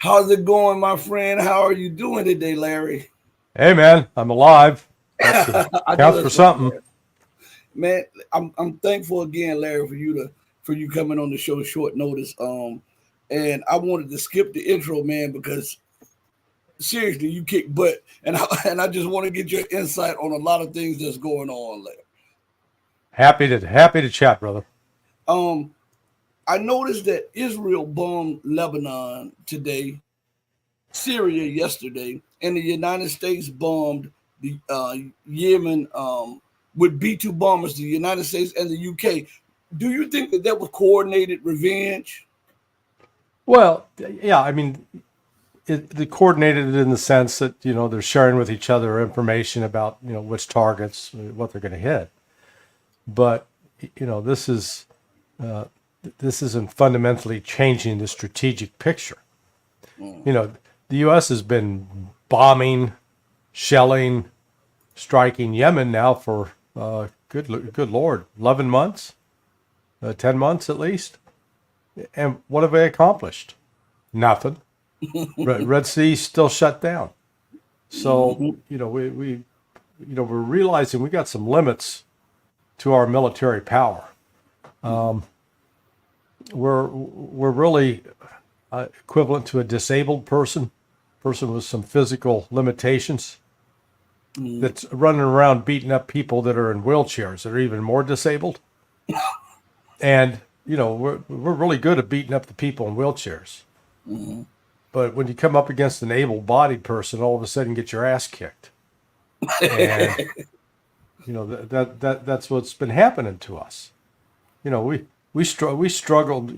How's it going, my friend? How are you doing today, Larry? Hey man, I'm alive. That I know counts for that's right, something. man. I'm thankful again, Larry, for you coming on the show short notice. And I wanted to skip the intro, man, because seriously, you kick butt, and I just want to get your insight on a lot of things that's going on, Larry. Happy to chat, brother. Um, I noticed that Israel bombed Lebanon today, Syria yesterday, and the United States bombed the Yemen with B-2 bombers, the United States and the UK. Do you think that was coordinated revenge? Well, yeah, I mean, they coordinated it in the sense that they're sharing with each other information about which targets, what they're going to hit. But this is uh, this isn't fundamentally changing the strategic picture. Mm. You know, the U.S. has been bombing, shelling, striking Yemen now for good Lord, 11 months, 10 months at least. And what have they accomplished? Nothing. Red Sea still shut down. So Mhm. we're realizing we got some limits to our military power. Um, we're really equivalent to a disabled person with some physical limitations Mhm. that's running around beating up people that are in wheelchairs that are even more disabled. And we're really good at beating up the people in wheelchairs. Mhm. But when you come up against an able-bodied person, all of a sudden get your ass kicked, and that's what's been happening to us. We struggled.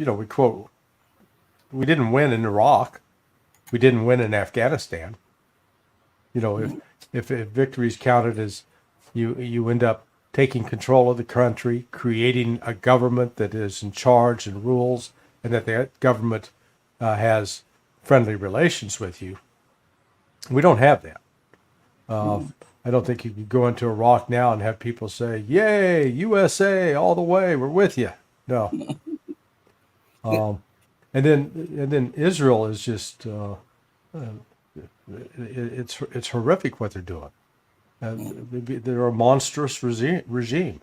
We didn't win in Iraq, we didn't win in Afghanistan. If victories counted as you end up taking control of the country, creating a government that is in charge and rules, and that government has friendly relations with you. We don't have that. Uh, Mhm. I don't think you could go into Iraq now and have people say, "Yay, USA, all the way, we're with you." No. Um, and then Israel is just uh, it's horrific what they're doing. They're a monstrous regime.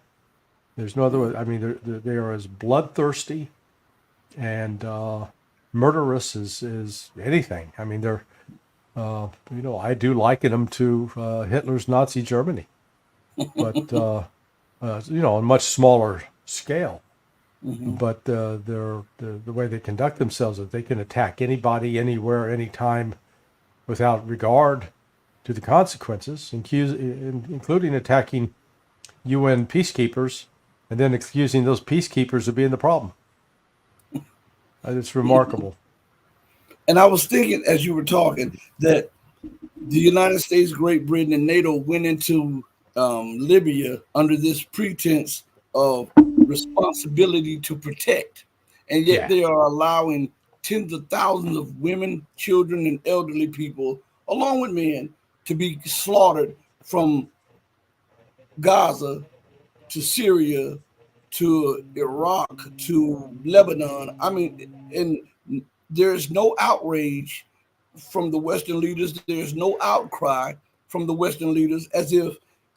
There's no other way. I mean, they are as bloodthirsty and murderous as anything. I mean, I do liken them to Hitler's Nazi Germany, but on much smaller scale. Mhm. But the way they conduct themselves is they can attack anybody, anywhere, anytime, without regard to the consequences, including attacking UN peacekeepers, and then accusing those peacekeepers of being the problem. It's remarkable. And I was thinking as you were talking that the United States, Great Britain, and NATO went into Libya under this pretense of responsibility to protect, and yet Yeah, they are allowing tens of thousands of women, children, and elderly people, along with men, to be slaughtered from Gaza to Syria to Iraq to Lebanon. I mean, and there's no outrage from the Western leaders. There's no outcry from the Western leaders as if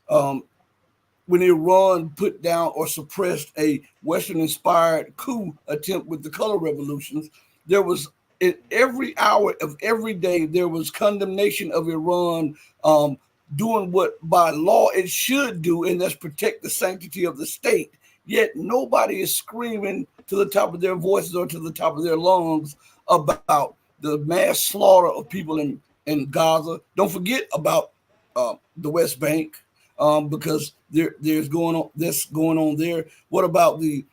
um, when Iran put down or suppressed a Western inspired coup attempt with the color revolutions, there was in every hour of every day, there was condemnation of Iran doing what by law it should do, and that's protect the sanctity of the state. Yet nobody is screaming to the top of their voices or to the top of their lungs about the mass slaughter of people in Gaza. Don't forget about the West Bank because there's going on this going on there. What about the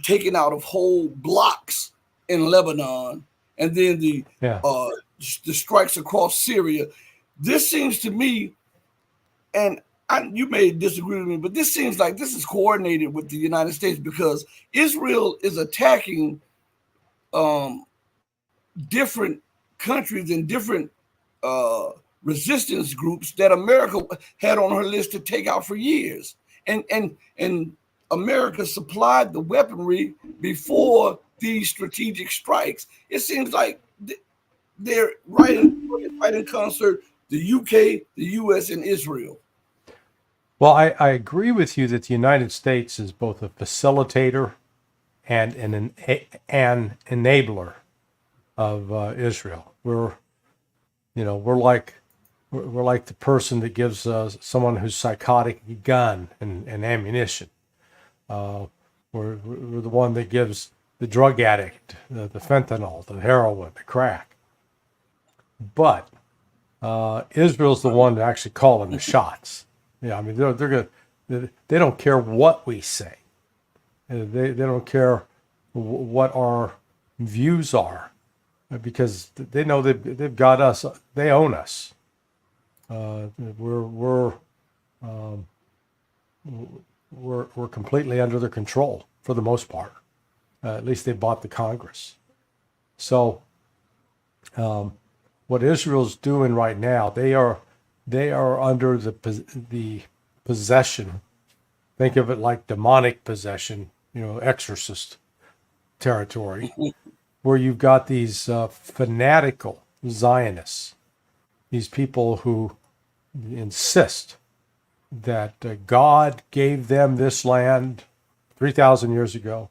taking out of whole blocks in Lebanon, and then yeah. uh, the strikes across Syria? This seems to me, and you may disagree with me, but this seems like this is coordinated with the United States because Israel is attacking um, different countries and different uh, resistance groups that America had on her list to take out for years, and America supplied the weaponry before these strategic strikes. It seems like they're right in concert. The UK, the US, and Israel. Well, I agree with you that the United States is both a facilitator and an enabler of Israel. We're like the person that gives someone who's psychotic a gun and ammunition. We're the one that gives the drug addict the fentanyl, the heroin, the crack. But Israel's the one actually calling the shots. Yeah, I mean they're gonna they don't care what we say. They don't care what our views are because they know they've got us. They own us. We're completely under their control for the most part. At least they bought the Congress. So what Israel's doing right now, they are under the possession. Think of it like demonic possession, exorcist territory, where you've got these fanatical Zionists, these people who insist that God gave them this land 3,000 years ago,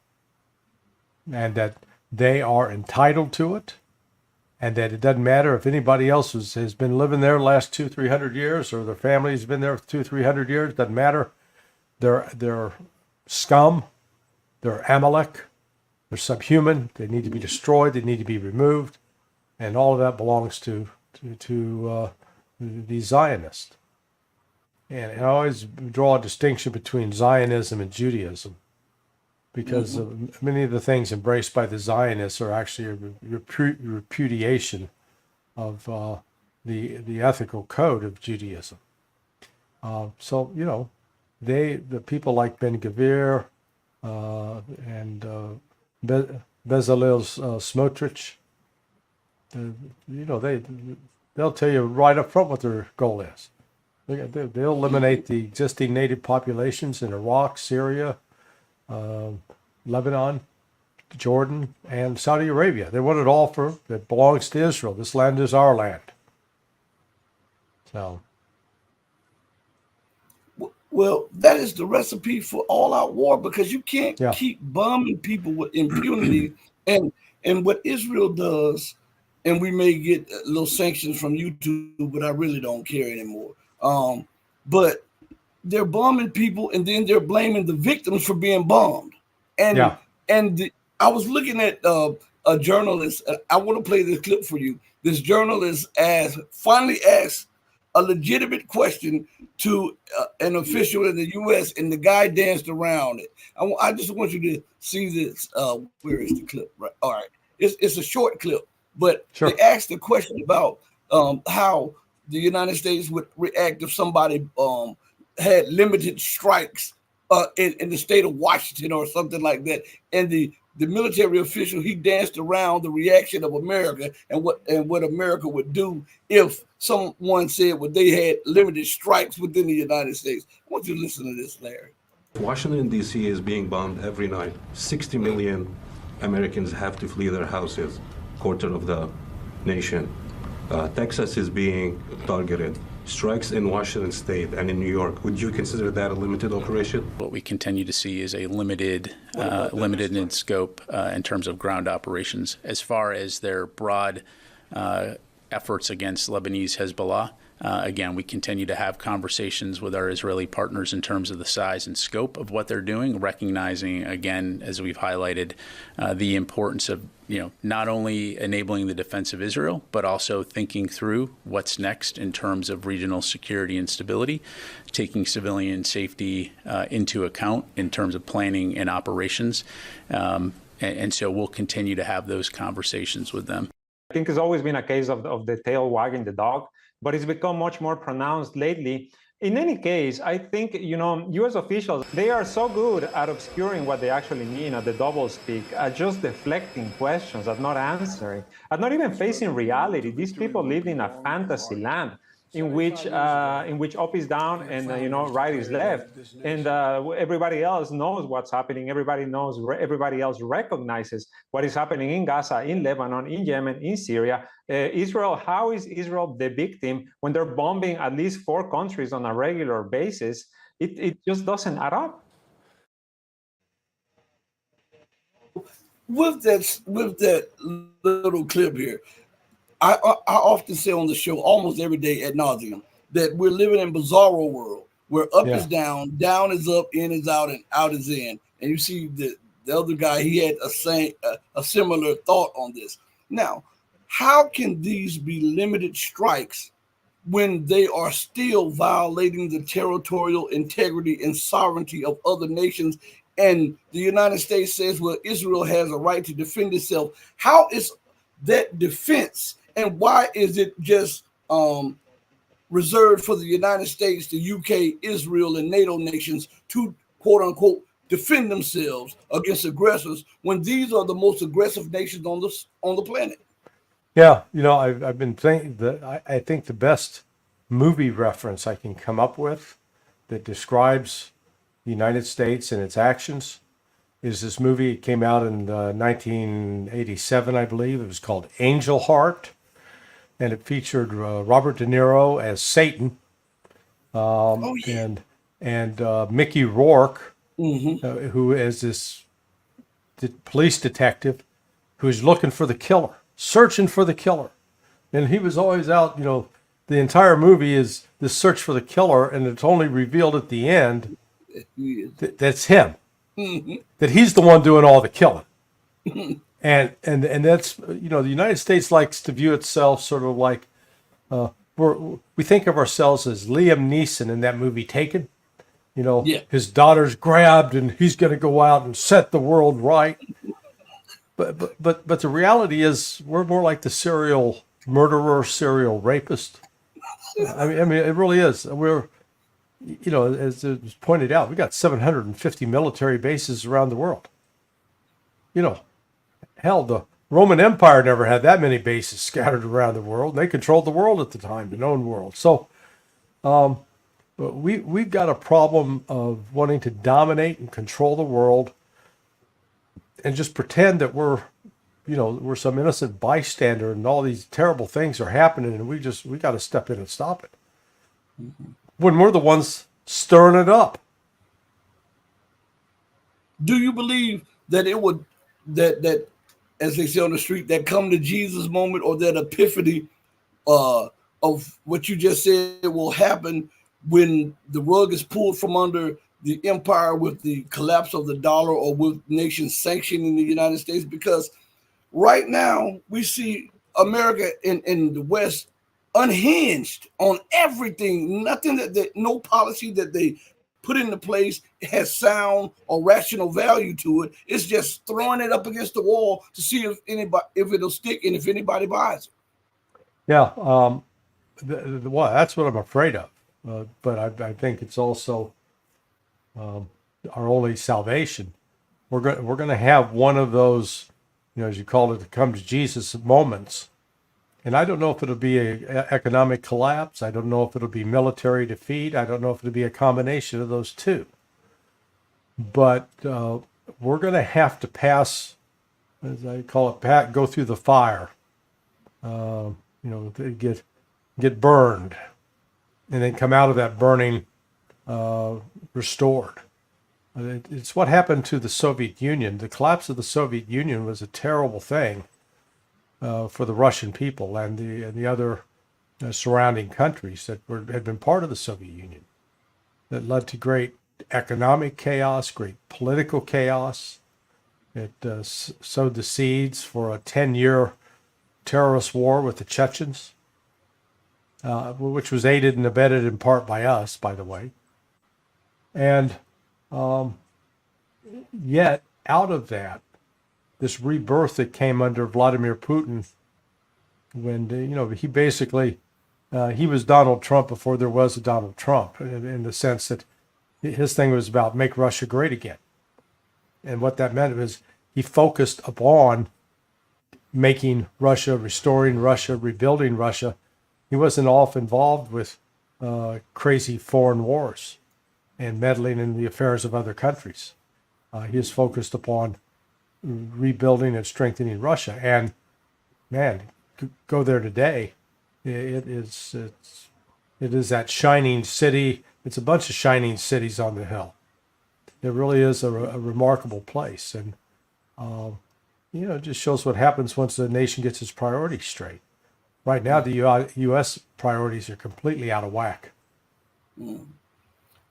and that they are entitled to it, and that it doesn't matter if anybody else has been living there the last 200-300 years, or their family's been there 200-300 years. Doesn't matter. They're scum. They're Amalek. They're subhuman. They need to be destroyed. They need to be removed, and all of that belongs to the Zionists. And I always draw a distinction between Zionism and Judaism, because many of the things embraced by the Zionists are actually a repudiation of the ethical code of Judaism. So the people like Ben Gvir and Bezalel Smotrich, they'll tell you right up front what their goal is. They'll eliminate the existing native populations in Iraq, Syria, Lebanon, Jordan, and Saudi Arabia. They want it all that belongs to Israel. This land is our land. So, well, that is the recipe for all-out war, because you can't keep bombing people with impunity. and what Israel does, and we may get little sanctions from YouTube, but I really don't care anymore. But they're bombing people, and then they're blaming the victims for being bombed. And I was looking at a journalist. I want to play this clip for you. This journalist finally asked a legitimate question to an official in the U.S., and the guy danced around it. I just want you to see this. Where is the clip? Right. All right. It's a short clip, but they asked the question about how the United States would react if somebody had limited strikes in the state of Washington or something like that. And the military official, he danced around the reaction of America and what America would do if someone said they had limited strikes within the United States. I want you to listen to this, Larry. Washington, D.C. is being bombed every night. 60 million Americans have to flee their houses, quarter of the nation. Texas is being targeted. Strikes in Washington State and in New York. Would you consider that a limited operation? What we continue to see is a limited in scope in terms of ground operations. As far as their broad efforts against Lebanese Hezbollah, again, we continue to have conversations with our Israeli partners in terms of the size and scope of what they're doing, recognizing, again, as we've highlighted, the importance of not only enabling the defense of Israel, but also thinking through what's next in terms of regional security and stability, taking civilian safety into account in terms of planning and operations. And so we'll continue to have those conversations with them. I think it's always been a case of the tail wagging the dog, but it's become much more pronounced lately. In any case, I think, U.S. officials, they are so good at obscuring what they actually mean, at the doublespeak, at just deflecting questions, at not answering, at not even facing reality. These people live in a fantasy land. in which up is down and right is left, and everybody else knows what's happening. Everybody else recognizes what is happening in Gaza, in Lebanon, in Yemen, in Syria. Israel, how is Israel the victim when they're bombing at least 4 countries on a regular basis? It just doesn't add up. With that little clip here, I often say on the show almost every day ad nauseum that we're living in a bizarro world where up is down is up, in is out, and out is in. And you see the other guy, he had a similar thought on this. Now, how can these be limited strikes when they are still violating the territorial integrity and sovereignty of other nations? And the United States says, well, Israel has a right to defend itself. How is that defense, and why is it just reserved for the United States, the UK, Israel, and NATO nations to, quote unquote, defend themselves against aggressors when these are the most aggressive nations on the planet? Yeah, I've been thinking that I think the best movie reference I can come up with that describes the United States and its actions is this movie. It came out in 1987, I believe. It was called Angel Heart, and it featured Robert De Niro as Satan, and Mickey Rourke, who is this police detective who is looking for the killer, searching for the killer, and he was always out. The entire movie is this search for the killer, and it's only revealed at the end that's him. That he's the one doing all the killing. and that's, the United States likes to view itself sort of like we think of ourselves as Liam Neeson in that movie Taken. His daughter's grabbed and he's going to go out and set the world right. But the reality is we're more like the serial murderer, serial rapist. I mean it really is. We're, as it was pointed out, we got 750 military bases around the world. Hell, the Roman Empire never had that many bases scattered around the world. And they controlled the world at the time, the known world. So we've got a problem of wanting to dominate and control the world and just pretend that we're some innocent bystander and all these terrible things are happening and we got to step in and stop it. When we're the ones stirring it up. Do you believe that it would that as they say on the street, that come to Jesus moment or that epiphany of what you just said will happen when the rug is pulled from under the empire with the collapse of the dollar or with nations sanctioning the United States? Because right now we see America in the West unhinged on everything. Nothing that no policy that they put into place has sound or rational value to it. It's just throwing it up against the wall to see if it'll stick and if anybody buys it. Yeah, well, that's what I'm afraid of. But I think it's also our only salvation. We're going to have one of those, as you call it, the come to Jesus moments. And I don't know if it'll be an economic collapse. I don't know if it'll be military defeat. I don't know if it'll be a combination of those two. But we're going to have to pass, as I call it, go through the fire. Get burned, and then come out of that burning restored. It's what happened to the Soviet Union. The collapse of the Soviet Union was a terrible thing. For the Russian people and the other surrounding countries that had been part of the Soviet Union, that led to great economic chaos, great political chaos. It sowed the seeds for a 10-year terrorist war with the Chechens, which was aided and abetted in part by us, by the way. And yet, out of that, this rebirth that came under Vladimir Putin, when he basically he was Donald Trump before there was a Donald Trump, in the sense that his thing was about make Russia great again, and what that meant was he focused upon making Russia, restoring Russia, rebuilding Russia, He wasn't off involved with crazy foreign wars and meddling in the affairs of other countries. He is focused upon rebuilding and strengthening Russia. And man, go there today. It is that shining city. It's a bunch of shining cities on the hill. It really is a remarkable place, and it just shows what happens once the nation gets its priorities straight. Right now, the U.S. priorities are completely out of whack.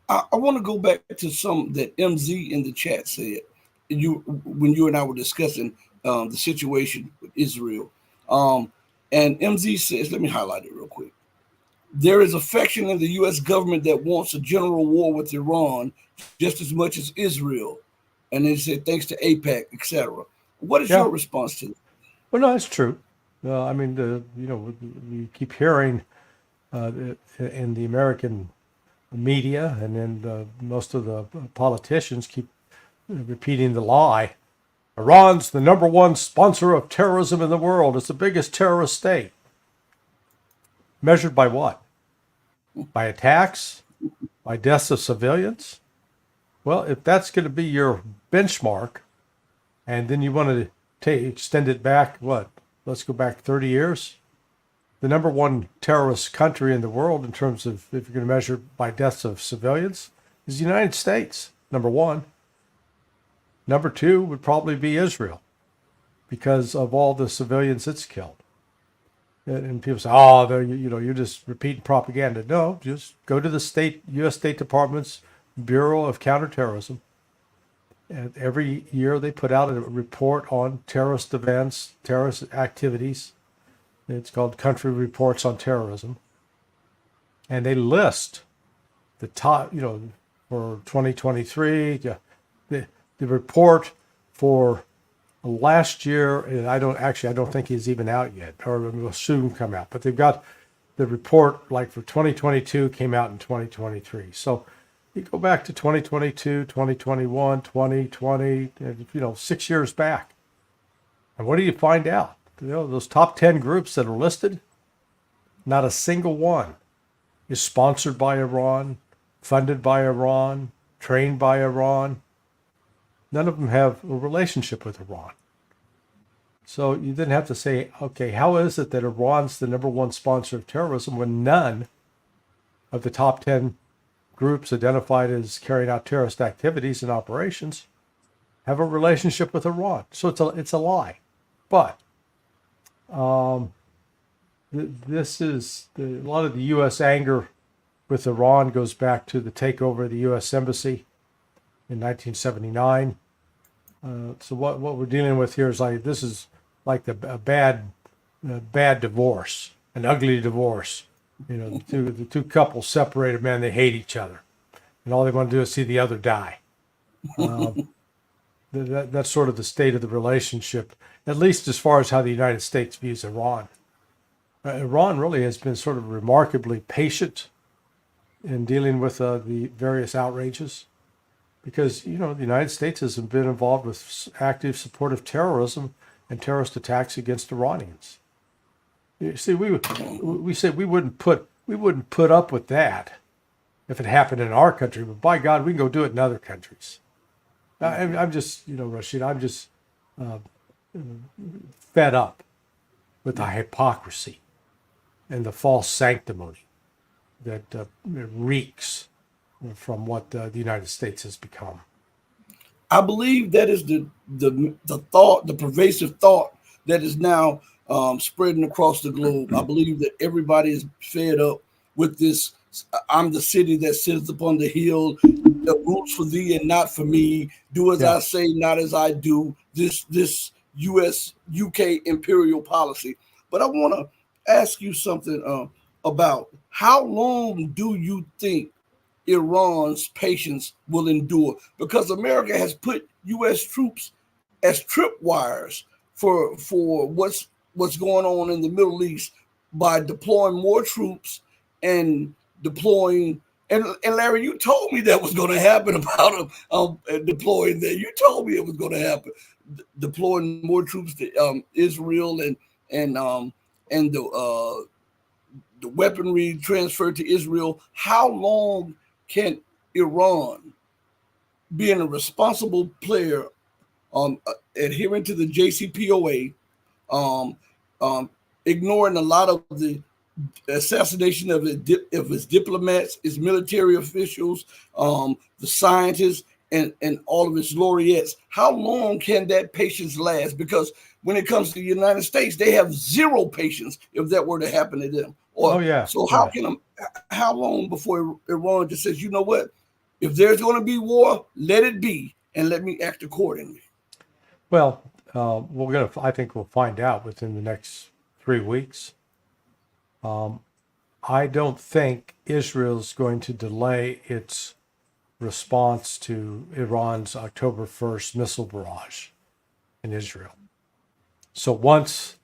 I want to go back to something that MZ in the chat said. When you and I were discussing the situation with Israel, and MZ says, let me highlight it real quick. There is a faction in the U.S. government that wants a general war with Iran just as much as Israel, and they said thanks to AIPAC, etc. What is your response to that? Well, no, that's true. I mean, we keep hearing in the American media, and then most of the politicians keep repeating the lie. Iran's the number one sponsor of terrorism in the world. It's the biggest terrorist state. Measured by what? By attacks? By deaths of civilians? Well, if that's going to be your benchmark, and then you want to extend it back, what? Let's go back 30 years. The number one terrorist country in the world in terms of, if you're going to measure by deaths of civilians, is the United States, number one. Number two would probably be Israel because of all the civilians it's killed. And people say, oh, you're just repeating propaganda. No, just go to the U.S. State Department's Bureau of Counterterrorism. And every year they put out a report on terrorist events, terrorist activities. It's called Country Reports on Terrorism. And they list the top, for 2023, the report for last year, and I don't think he's even out yet, or will soon come out. But they've got the report like for 2022 came out in 2023. So you go back to 2022, 2021, 2020, 6 years back. And what do you find out? Those top 10 groups that are listed, not a single one is sponsored by Iran, funded by Iran, trained by Iran. None of them have a relationship with Iran. So you then have to say, okay, how is it that Iran's the number one sponsor of terrorism when none of the top 10 groups identified as carrying out terrorist activities and operations have a relationship with Iran? So it's a lie. But this is a lot of the U.S. anger with Iran goes back to the takeover of the U.S. Embassy in 1979. So what we're dealing with here is a bad divorce, an ugly divorce. The two couples separated, man, they hate each other, and all they want to do is see the other die. That's sort of the state of the relationship, at least as far as how the United States views Iran. Iran really has been sort of remarkably patient in dealing with the various outrages. Because, the United States has been involved with active support of terrorism and terrorist attacks against Iranians. You see, we said we wouldn't put up with that if it happened in our country, but by God, we can go do it in other countries. I'm just, Rashid, I'm just fed up with the hypocrisy and the false sanctimony that reeks from what the United States has become. I believe that is the thought, the pervasive thought that is now spreading across the globe. I believe that everybody is fed up with this. I'm the city that sits upon the hill, that rules for thee and not for me. Do as I say, not as I do. This U.S. UK imperial policy. But I want to ask you something about how long do you think Iran's patience will endure? Because America has put U.S. troops as tripwires for what's going on in the Middle East by deploying more troops and deploying. And Larry, you told me that was going to happen about deploying there. You told me it was going to happen, deploying more troops to Israel and the the weaponry transferred to Israel, how long can Iran, being a responsible player, adhering to the JCPOA, um, ignoring a lot of the assassination of his diplomats, his military officials, the scientists, and all of his laureates. How long can that patience last? Because when it comes to the United States, they have zero patience if that were to happen to them. Or, Oh yeah. so Yeah. how long before Iran just says, you know what? If there's going to be war, let it be, and let me act accordingly. Well, I think we'll find out within the next 3 weeks. I don't think Israel's going to delay its response to Iran's October 1st missile barrage in Israel. So once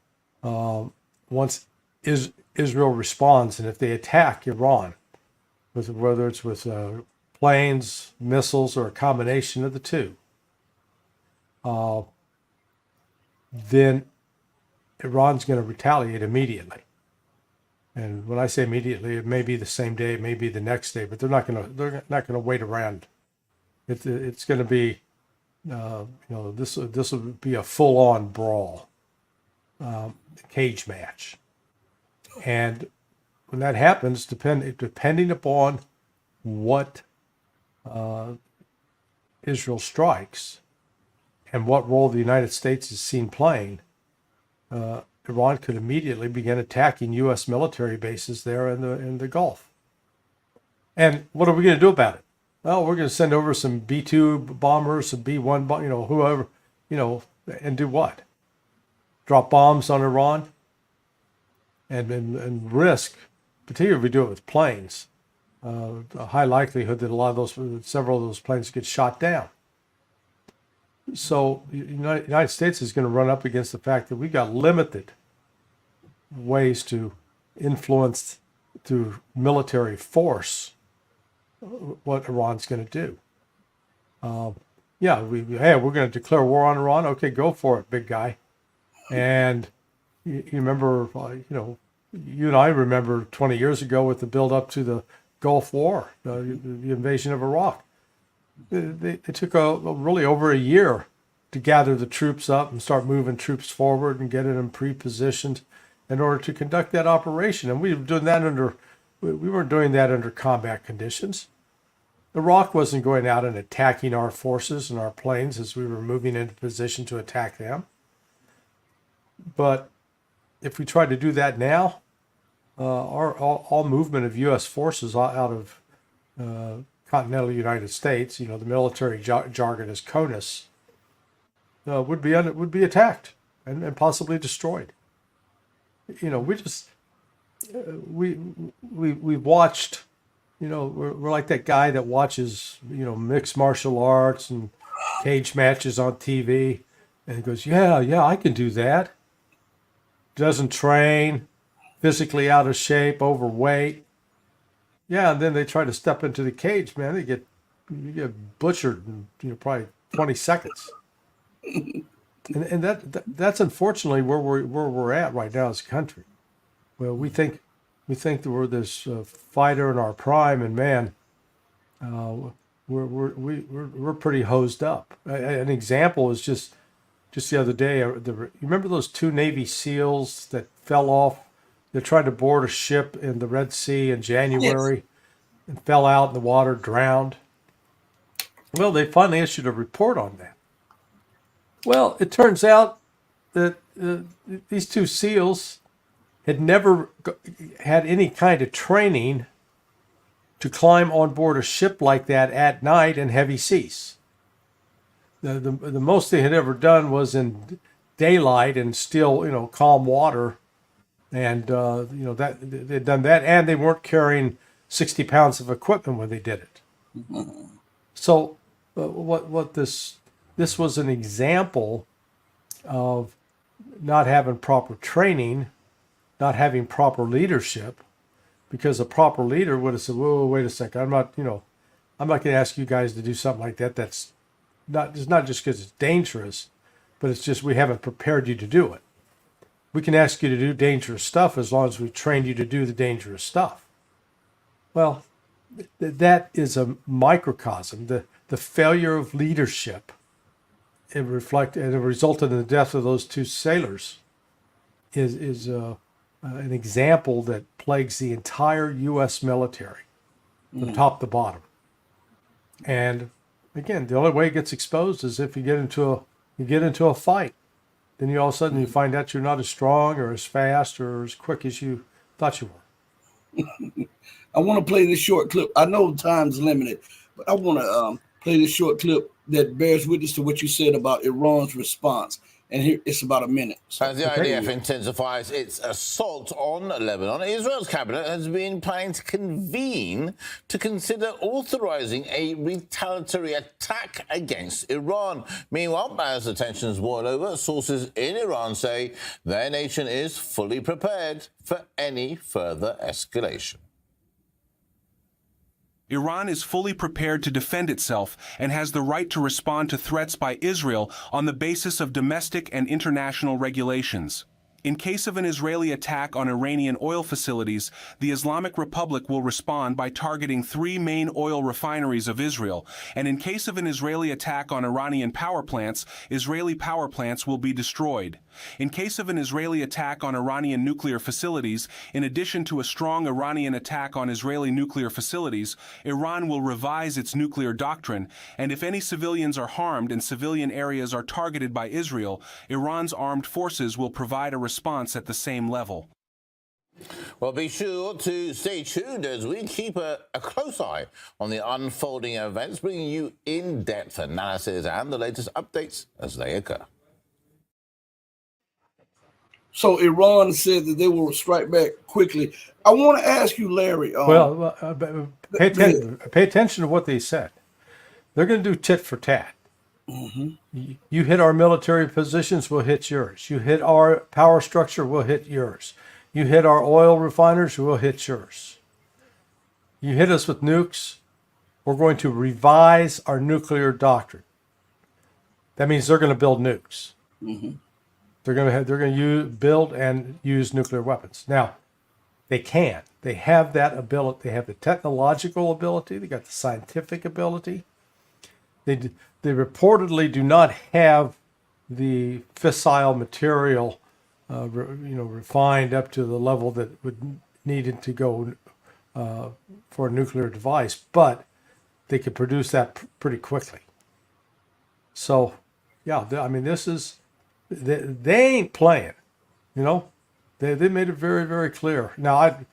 Israel responds, and if they attack Iran, whether it's with planes, missiles, or a combination of the two, then Iran's going to retaliate immediately. And when I say immediately, it may be the same day, it may be the next day, but they're not going to wait around. It's going to be, this will be a full-on brawl, cage match. And when that happens, depending upon what Israel strikes and what role the United States is seen playing, Iran could immediately begin attacking U.S. military bases there in the Gulf. And what are we going to do about it? Well, we're going to send over some B-2 bombers, some B-1, whoever, and do what? Drop bombs on Iran and risk, particularly if we do it with planes, a high likelihood that several of those planes get shot down. So the United States is going to run up against the fact that we've got limited ways to influence through military force what Iran's going to do. We're going to declare war on Iran. Okay, go for it, big guy. And you remember, you and I remember 20 years ago with the build up to the Gulf War, the invasion of Iraq. It took really over a year to gather the troops up and start moving troops forward and getting them pre-positioned in order to conduct that operation. And we weren't doing that under combat conditions. Iraq wasn't going out and attacking our forces and our planes as we were moving into position to attack them. But if we try to do that now, all movement of U.S. forces out of continental United States, the military jargon is CONUS, would be attacked and possibly destroyed. We've watched, we're like that guy that watches, mixed martial arts and cage matches on TV, and he goes, yeah, I can do that. Doesn't train, physically out of shape, overweight. Yeah, and then they try to step into the cage, man. You get butchered in probably 20 seconds. And that's unfortunately where we're at right now as a country. Well, we think that we're this fighter in our prime, and man, we're pretty hosed up. An example is just the other day. You remember those 2 Navy SEALs that fell off? They tried to board a ship in the Red Sea in January. Yes. And fell out in the water, drowned. Well, they finally issued a report on that. Well, it turns out that these 2 SEALs had never had any kind of training to climb on board a ship like that at night in heavy seas. The most they had ever done was in daylight and still, calm water. And, that they'd done that, and they weren't carrying 60 pounds of equipment when they did it. So this was an example of not having proper training, not having proper leadership, because a proper leader would have said, whoa, wait a second, I'm not going to ask you guys to do something like that. It's not just because it's dangerous, but it's just we haven't prepared you to do it. we can ask you to do dangerous stuff as long as we train you to do the dangerous stuff. Well, that is a microcosm. The failure of leadership, it resulted in the death of those two sailors, is an example that plagues the entire U.S. military, from top to bottom. And again, the only way it gets exposed is if you get into a fight. Then all of a sudden you find out you're not as strong or as fast or as quick as you thought you were. I want to play this short clip. I know time's limited, but I want to play this short clip that bears witness to what you said about Iran's response. And here it's about a minute. So, as the IDF intensifies its assault on Lebanon, Israel's cabinet has been planning to convene to consider authorizing a retaliatory attack against Iran. Meanwhile, as the tensions boil over, sources in Iran say their nation is fully prepared for any further escalation. Iran is fully prepared to defend itself and has the right to respond to threats by Israel on the basis of domestic and international regulations. In case of an Israeli attack on Iranian oil facilities, the Islamic Republic will respond by targeting 3 main oil refineries of Israel, and in case of an Israeli attack on Iranian power plants, Israeli power plants will be destroyed. In case of an Israeli attack on Iranian nuclear facilities, in addition to a strong Iranian attack on Israeli nuclear facilities, Iran will revise its nuclear doctrine, and if any civilians are harmed and civilian areas are targeted by Israel, Iran's armed forces will provide a response at the same level. Well, be sure to stay tuned as we keep a close eye on the unfolding events, bringing you in-depth analysis and the latest updates as they occur. So Iran said that they will strike back quickly. I want to ask you, Larry. Pay attention to what they said. They're going to do tit for tat. Mm-hmm. You hit our military positions, we'll hit yours. You hit our power structure, we'll hit yours. You hit our oil refiners, we'll hit yours. You hit us with nukes, we're going to revise our nuclear doctrine. That means they're going to build nukes. Mm-hmm. They're going to build and use nuclear weapons. Now, they can. They have that ability. They have the technological ability. They got the scientific ability. They reportedly do not have the fissile material, refined up to the level that would needed to go for a nuclear device, but they could produce that pretty quickly. So, yeah, this is. They ain't playing, They made it very, very clear. Now, I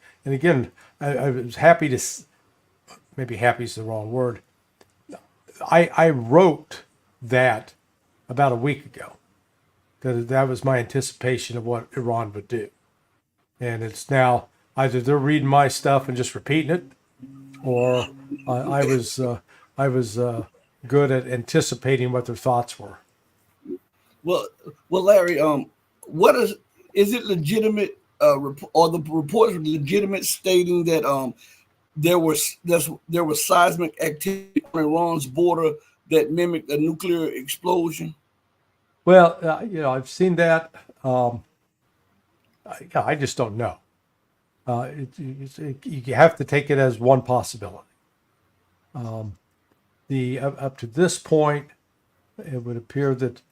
was happy to, maybe happy is the wrong word. I wrote that about a week ago. That was my anticipation of what Iran would do. And it's now either they're reading my stuff and just repeating it, or I was good at anticipating what their thoughts were. Well, Larry, what is it legitimate, or the reports were legitimate, stating that there was seismic activity on Iran's border that mimicked a nuclear explosion? Well, I've seen that. I just don't know. You have to take it as one possibility. Up to this point, it would appear that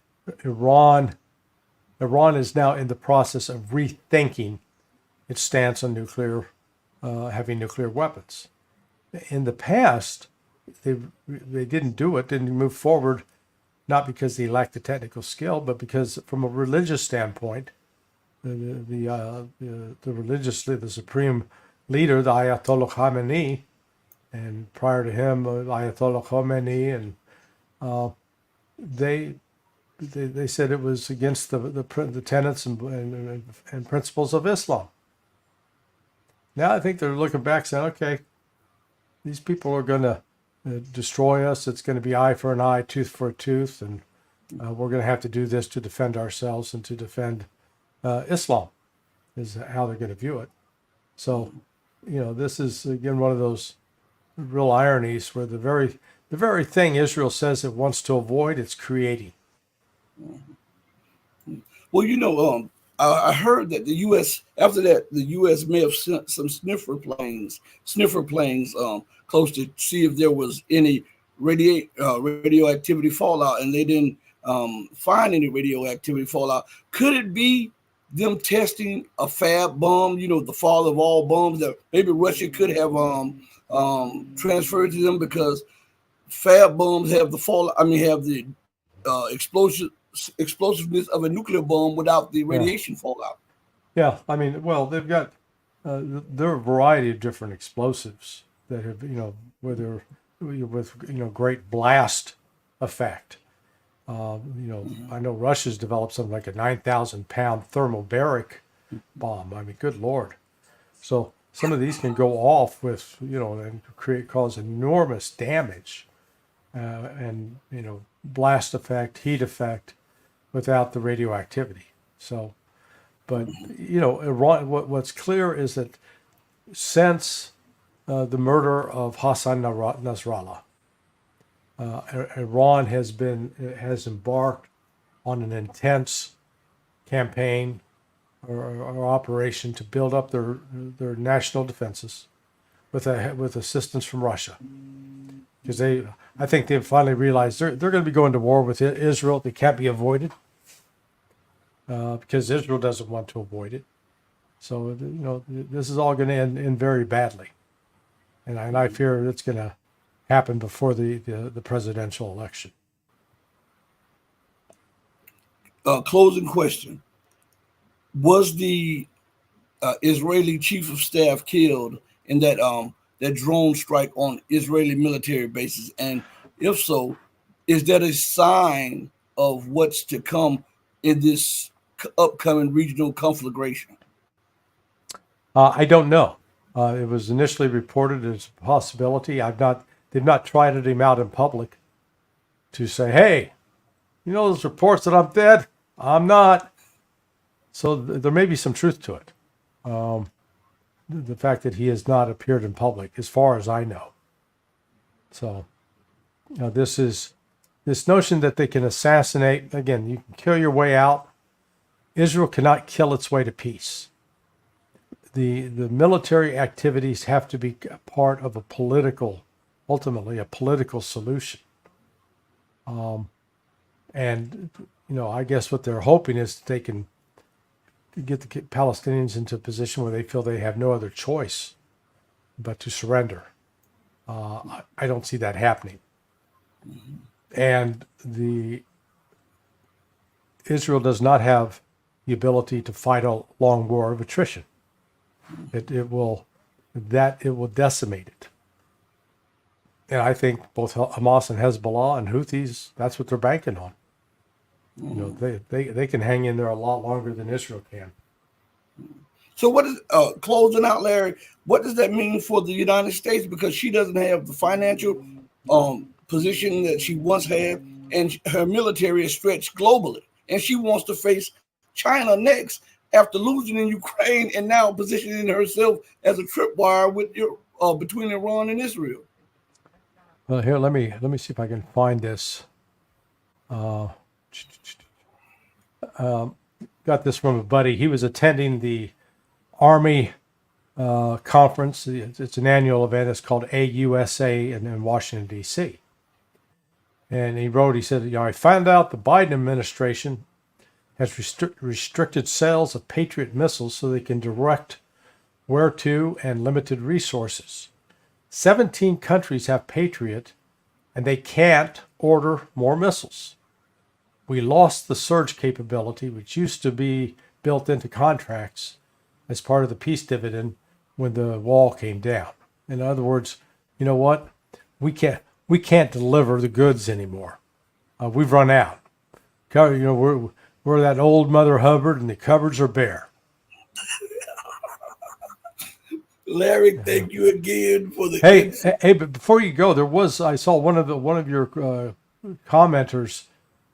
Iran is now in the process of rethinking its stance on having nuclear weapons. In the past, they didn't do it, didn't move forward, not because they lacked the technical skill, but because from a religious standpoint, the supreme leader, the Ayatollah Khamenei, and prior to him, Ayatollah Khomeini, and they said it was against the tenets and principles of Islam. Now I think they're looking back saying, okay, these people are going to destroy us. It's going to be eye for an eye, tooth for a tooth, and we're going to have to do this to defend ourselves and to defend Islam, is how they're going to view it. So, this is, again, one of those real ironies where the very thing Israel says it wants to avoid, it's creating. Well, I heard that the U.S. after that the U.S. may have sent some sniffer planes close to see if there was any radioactivity fallout, and they didn't find any radioactivity fallout. Could it be them testing a fab bomb? You know, the father of all bombs that maybe Russia could have transferred to them because fab bombs have the fallout. I mean, have the explosiveness of a nuclear bomb without the radiation fallout. Yeah, I mean, well, they've got there are a variety of different explosives that have, whether with great blast effect. I know Russia's developed something like a 9,000-pound thermobaric bomb. I mean, good Lord. So some of these can go off with, and cause enormous damage, and blast effect, heat effect, without the radioactivity. So, but Iran. What's clear is that since the murder of Hassan Nasrallah, Iran has embarked on an intense campaign or operation to build up their national defenses with assistance from Russia, because I think they've finally realized they're going to be going to war with Israel. They can't be avoided because Israel doesn't want to avoid it. So this is all going to end very badly, and I fear it's going to happen before the presidential election. Closing question: was the Israeli chief of staff killed in that drone strike on Israeli military bases? And if so, is that a sign of what's to come in this upcoming regional conflagration? I don't know. It was initially reported as a possibility. They've not tried him out in public to say, hey, those reports that I'm dead? I'm not. So there may be some truth to it. The fact that he has not appeared in public, as far as I know. So this notion that they can assassinate, again, you can kill your way out. Israel cannot kill its way to peace. The military activities have to be part of ultimately a political solution. And I guess what they're hoping is that they can get the Palestinians into a position where they feel they have no other choice but to surrender. I don't see that happening. And Israel does not have the ability to fight a long war of attrition. It will decimate it. And I think both Hamas and Hezbollah and Houthis, that's what they're banking on. They can hang in there a lot longer than Israel can. So what is closing out, Larry? What does that mean for the United States? Because she doesn't have the financial position that she once had, and her military is stretched globally, and she wants to face China next after losing in Ukraine, and now positioning herself as a tripwire with between Iran and Israel. Well, here, let me see if I can find this. Got this from a buddy. He was attending the Army conference. It's an annual event. It's called AUSA in Washington, D.C. And he said, I found out the Biden administration has restricted sales of Patriot missiles so they can direct where to and limited resources. 17 countries have Patriot, and they can't order more missiles. We lost the surge capability, which used to be built into contracts as part of the peace dividend when the wall came down. In other words, you know what? We can't deliver the goods anymore. We've run out. We're that old Mother Hubbard, and the cupboards are bare. Larry, thank you again for the. Hey! But before you go, I saw one of your commenters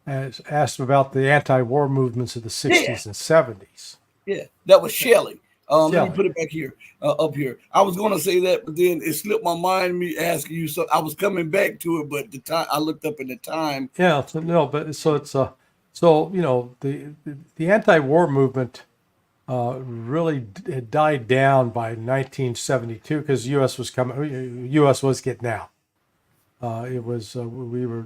asked about the anti-war movements of the 60s and 70s. Yeah, that was Shelley. Let me put it back here, up here. I was going to say that, but then it slipped my mind. Me asking you, so I was coming back to it, but the time I looked up in the time. Yeah, the anti-war movement really had died down by 1972 because the U.S. was coming. U.S. was getting out. It was we're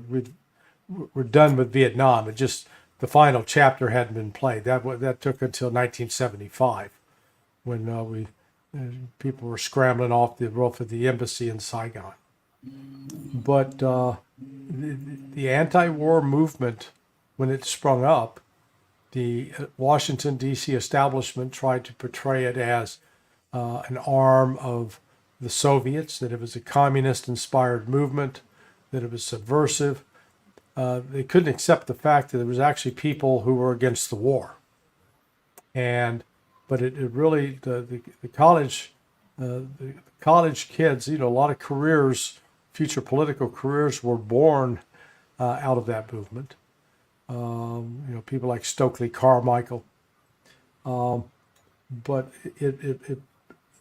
done with Vietnam. It just the final chapter hadn't been played. That took until 1975 when people were scrambling off the roof of the embassy in Saigon. But the anti-war movement, when it sprung up, the Washington, D.C. establishment tried to portray it as an arm of the Soviets, that it was a communist-inspired movement, that it was subversive. They couldn't accept the fact that there was actually people who were against the war. But it really, the college kids, a lot of careers, future political careers were born out of that movement. People like Stokely Carmichael. But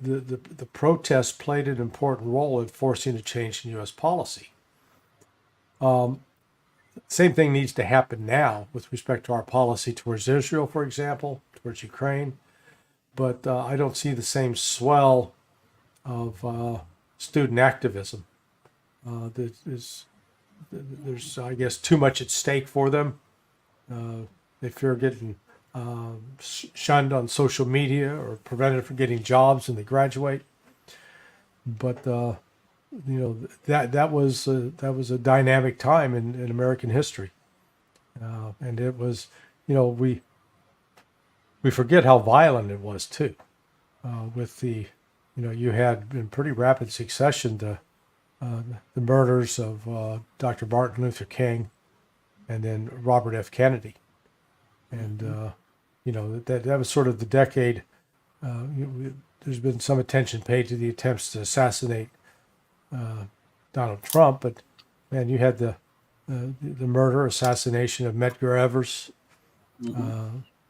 the protests played an important role in forcing a change in U.S. policy. Same thing needs to happen now with respect to our policy towards Israel, for example, towards Ukraine. But I don't see the same swell of student activism. There's, I guess, too much at stake for them. They fear getting shunned on social media or prevented from getting jobs when they graduate. But that was a dynamic time in American history, and it was we forget how violent it was too. With the you had in pretty rapid succession the murders of Dr. Martin Luther King, and then Robert F. Kennedy, and that was sort of the decade. There's been some attention paid to the attempts to assassinate Donald Trump, but man, you had the murder, assassination of Medgar Evers,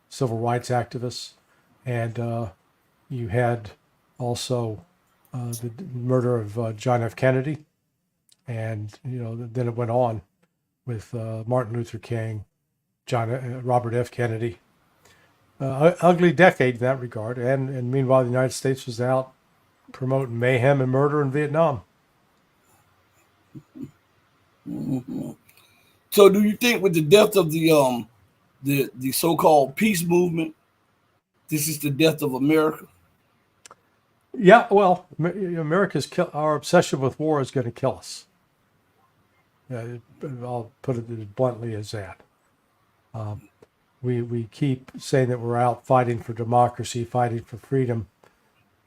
civil rights activists, and you had also the murder of John F. Kennedy, and then it went on with Martin Luther King, Robert F. Kennedy. Ugly decade in that regard, and meanwhile the United States was out promoting mayhem and murder in Vietnam. Mm-hmm. So, do you think with the death of the so-called peace movement, this is the death of America? Yeah, well, our obsession with war is going to kill us. I'll put it as bluntly as that. We keep saying that we're out fighting for democracy, fighting for freedom,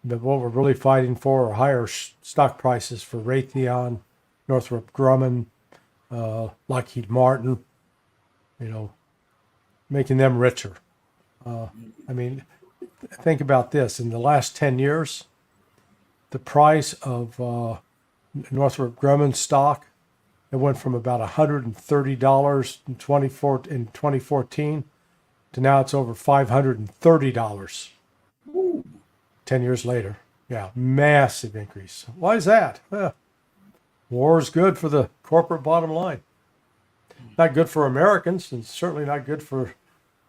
but what we're really fighting for are higher stock prices for Raytheon, Northrop Grumman, Lockheed Martin, making them richer. Think about this. In the last 10 years, the price of Northrop Grumman stock, it went from about $130 in 2014 to now it's over $530 10 years later. Yeah, massive increase. Why is that? War is good for the corporate bottom line. Not good for Americans, and certainly not good for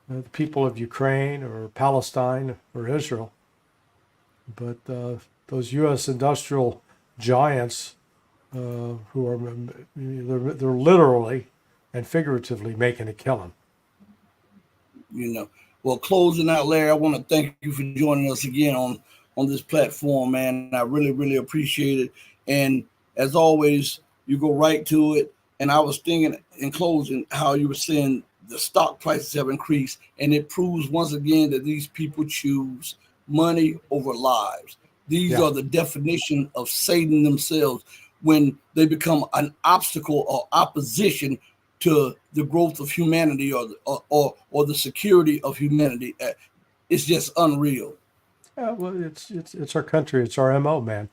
the people of Ukraine or Palestine or Israel. But those U.S. industrial giants who are they're literally and figuratively making a killing. Well, closing out, Larry, I want to thank you for joining us again on this platform, man. I really, really appreciate it. And as always, you go right to it. And I was thinking in closing how you were saying the stock prices have increased, and it proves once again that these people choose money over lives. These are the definition of Satan themselves when they become an obstacle or opposition to the growth of humanity or the security of humanity. It's just unreal. Yeah, well, it's our country. It's our MO, man.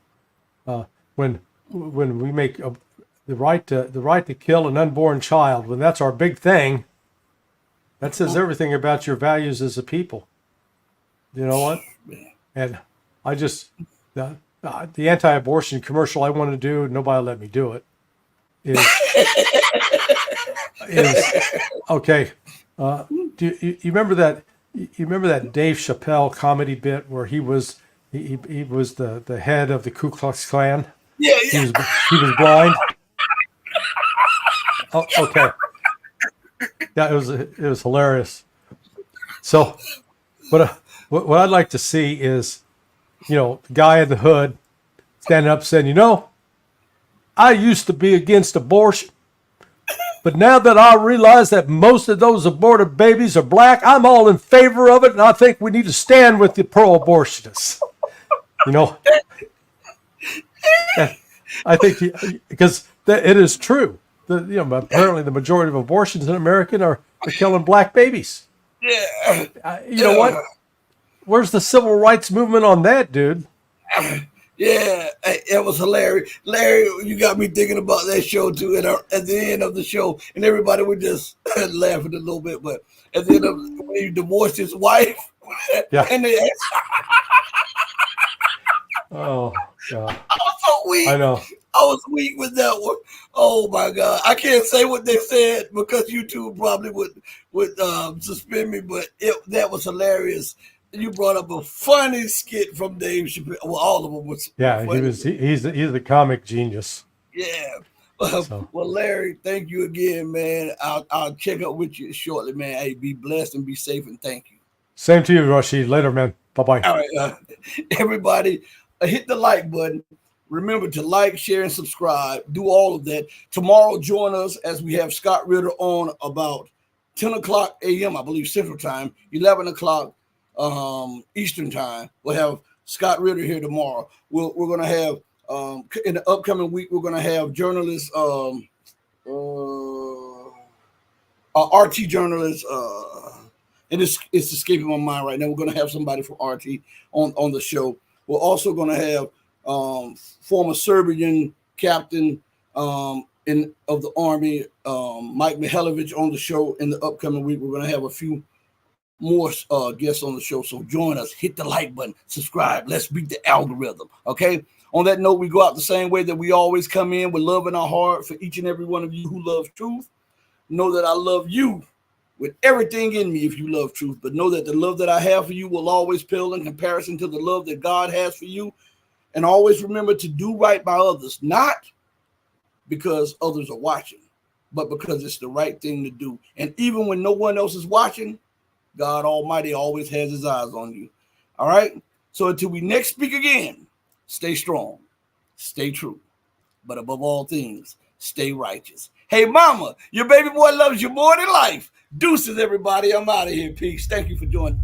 When we make the right to kill an unborn child, when that's our big thing, that says everything about your values as a people. You know what? And I just the anti-abortion commercial I want to do, nobody let me do it. Is okay. Do you remember that you remember that Dave Chappelle comedy bit where he was the head of the Ku Klux Klan? Yeah, He yeah. was blind. Oh, okay. Yeah, it was hilarious. So what I'd like to see is, the guy in the hood standing up saying, I used to be against abortion, but now that I realize that most of those aborted babies are black, I'm all in favor of it, and I think we need to stand with the pro-abortionists. I think because it is true. Apparently the majority of abortions in America are killing black babies. Yeah. You know what? Where's the civil rights movement on that, dude? Yeah, it was hilarious. Larry, you got me thinking about that show too. At the end of the show, and everybody was just laughing a little bit. But at the end of when he divorced his wife, Yeah. and they, Oh God. I was so weak. I know. I was weak with that one. Oh my God, I can't say what they said because YouTube probably would suspend me. But that was hilarious. You brought up a funny skit from Dave Chappelle. Well, all of them was. Yeah, funny. he's the comic genius. Yeah. So. Well, Larry, thank you again, man. I'll check up with you shortly, man. Hey, be blessed and be safe, and thank you. Same to you, Rashid. Later, man. Bye-bye. All right, everybody, hit the like button. Remember to like, share, and subscribe. Do all of that. Tomorrow, join us as we have Scott Ritter on about 10 o'clock a.m., I believe, Central Time, 11 o'clock Eastern Time. We'll have Scott Ritter here tomorrow. We're going to have, in the upcoming week, we're going to have journalists, RT journalists, and it's escaping my mind right now. We're going to have somebody from RT on the show. We're also going to have former Serbian captain of the Army, Mike Mihailovich, on the show in the upcoming week. We're going to have a few more guests on the show. So join us. Hit the like button. Subscribe. Let's beat the algorithm. Okay? On that note, we go out the same way that we always come in, with love in our heart for each and every one of you who love truth. Know that I love you with everything in me if you love truth. But know that the love that I have for you will always pale in comparison to the love that God has for you. And always remember to do right by others, not because others are watching, but because it's the right thing to do. And even when no one else is watching, God Almighty always has his eyes on you. All right? So until we next speak again, stay strong, stay true, but above all things, stay righteous. Hey, mama, your baby boy loves you more than life. Deuces, everybody. I'm out of here. Peace. Thank you for joining.